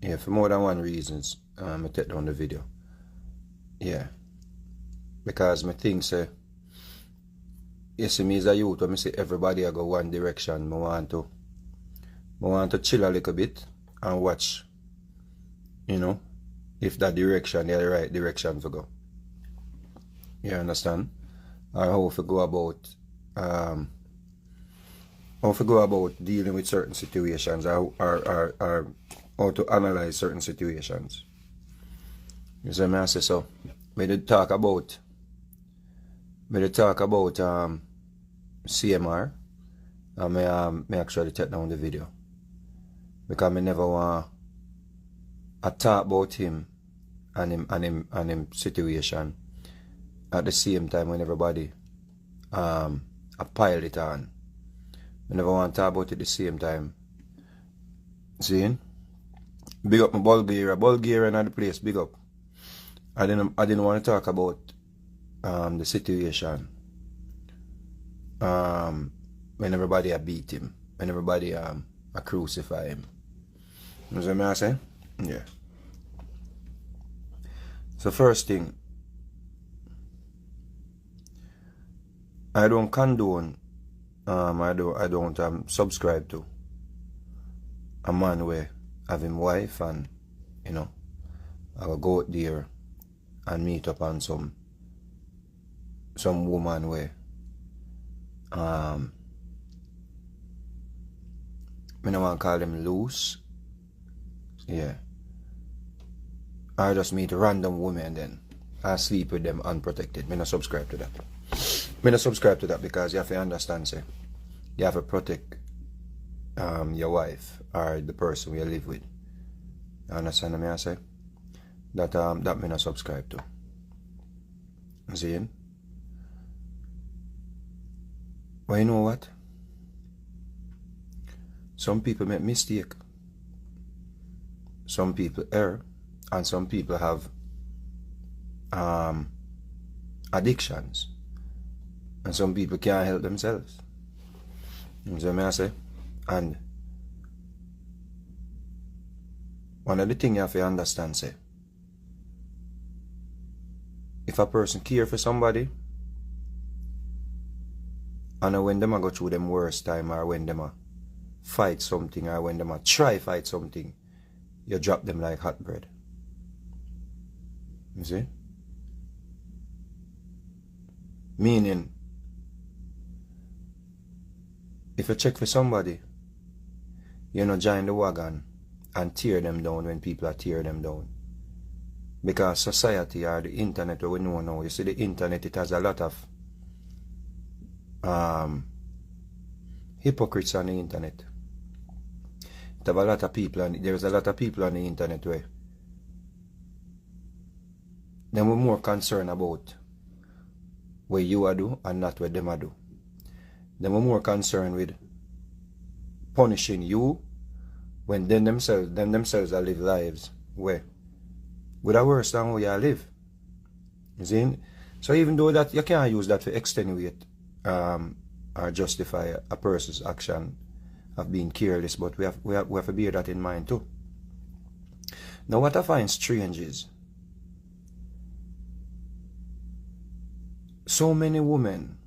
Yeah, for more than one reasons, I take down the video. Yeah. Because I think say, you see me as a youth, when I see everybody I go one direction, I want to chill a little bit and watch, you know, if that direction is the right direction to go. You understand? Or how to go about dealing with certain situations, or how to analyze certain situations. You see me I say so. Me did talk about CMR, and me actually take down the video. Because I never want to talk about him and him situation at the same time when everybody a pile it on. I never want to talk about it at the same time. See? Big up my Bulgaria and the place, big up. I didn't want to talk about the situation when everybody beat him, when everybody crucify him. You know what I say? Yeah. So first thing, I don't condone, I don't subscribe to a man where have him wife and, you know, I will go out there and meet up on some woman where I don't want to call them loose. Yeah. I just meet random women then I sleep with them unprotected. Me not subscribe to that. Me not subscribe to that because you have to understand, say, you have to protect your wife or the person you live with. You understand what I say? That me not subscribe to. See? Well, you know what? Some people make mistake. Some people err, and some people have addictions, and some people can't help themselves. You know what I say? And one of the things you have to understand, say, if a person care for somebody, and when them go through them worst time, or when them fight something, or when them try fight something, you drop them like hot bread. You see? Meaning, if you check for somebody, you know, join the wagon and tear them down when people are tear them down. Because society or the internet, we know now, you see the internet, it has a lot of hypocrites on the internet. It have a lot of people, and there's a lot of people on the internet where they were more concerned about what you are do and not what them are do. They were more concerned with punishing you when them themselves are live lives where with a worse than how you live. You see? So even though that you can't use that to extenuate or justify a person's action of being careless, but we have to bear that in mind too. Now what I find strange is so many women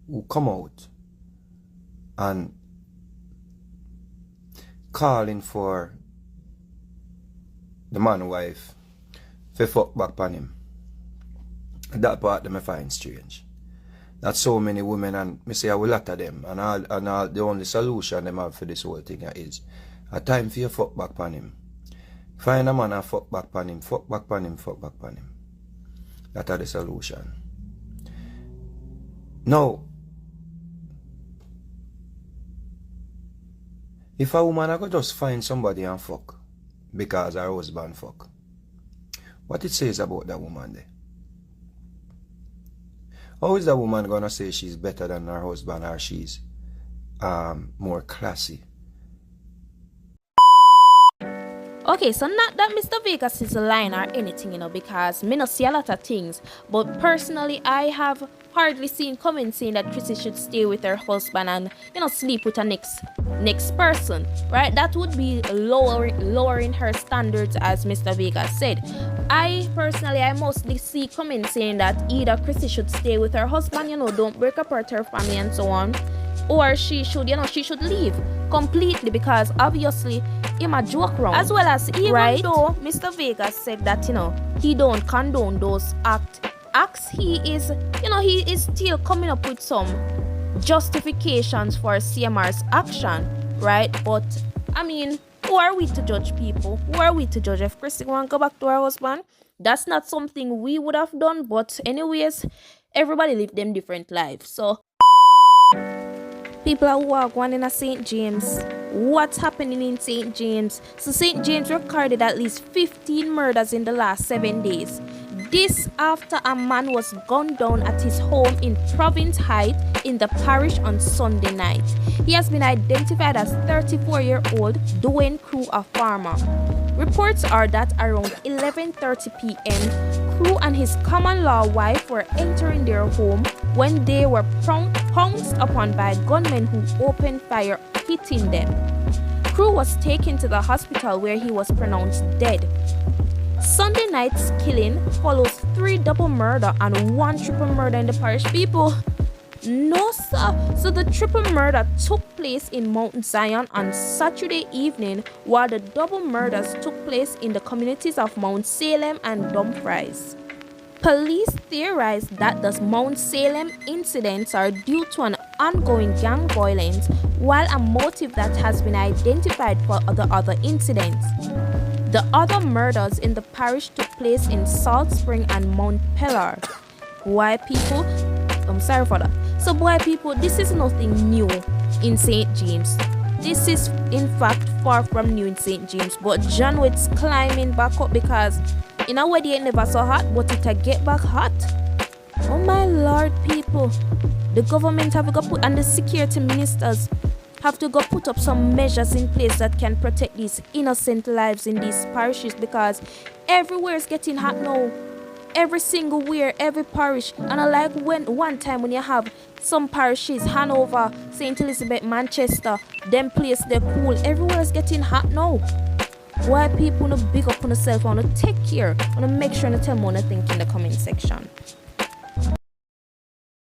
who come out and calling for the man wife to fuck back on him. That part that I find strange. That so many women, and me say a lot of them, and all the only solution them have for this whole thing is a time for you fuck back on him. Find a man and fuck back on him, fuck back on him, fuck back on him. That are the solution. Now, if a woman could just find somebody and fuck because her husband fuck, what it says about that woman there? How is that woman gonna say she's better than her husband, or she's more classy? Okay, so not that Mr. Vegas is lying or anything, because me not see a lot of things. But personally, I have hardly seen comments saying that Chrissy should stay with her husband and sleep with her next person, right? That would be lowering her standards, as Mr. Vegas said. I mostly see comments saying that either Chrissy should stay with her husband, don't break apart her family and so on, or she should leave completely, because obviously him a joke wrong, as well as even though Mr. Vegas said that he don't condone those acts, he is still coming up with some justifications for CMR's action, right? But I mean, who are we to judge people? Who are we to judge? If Chrissy want to go back to her husband, that's not something we would have done. But anyways, everybody live them different lives. So people are going in St. James. What's happening in St. James? So St. James recorded at least 15 murders in the last 7 days. This after a man was gunned down at his home in Province Heights in the parish on Sunday night. He has been identified as 34-year-old Dwayne Crew, a farmer. Reports are that around 11:30 p.m., Crew and his common-law wife were entering their home when they were pounced upon by gunmen who opened fire, hitting them. Crew was taken to the hospital where he was pronounced dead. Sunday night's killing follows 3 double murder and 1 triple murder in the parish. People, no sir. So the triple murder took place in Mount Zion on Saturday evening, while the double murders took place in the communities of Mount Salem and Dumfries. Police theorize that the Mount Salem incidents are due to an ongoing gang violence, while a motive that has been identified for the other incidents. The other murders in the parish took place in Salt Spring and Mount Pellar. Boy people, I'm sorry for that. So boy people, this is nothing new in St. James. This is in fact far from new in St. James, but John Witt's climbing back up, because in a way they ain't never so hot, but it a get back hot. Oh my lord people, the government have got put, and the security ministers have to go put up some measures in place that can protect these innocent lives in these parishes, because everywhere is getting hot now. Every single where, every parish. And I like when one time when you have some parishes, Hanover, St. Elizabeth, Manchester, them place they're cool. Everywhere is getting hot now. Why people no big up on yourself, want to take care, want to make sure to tell me what you think in the comment section.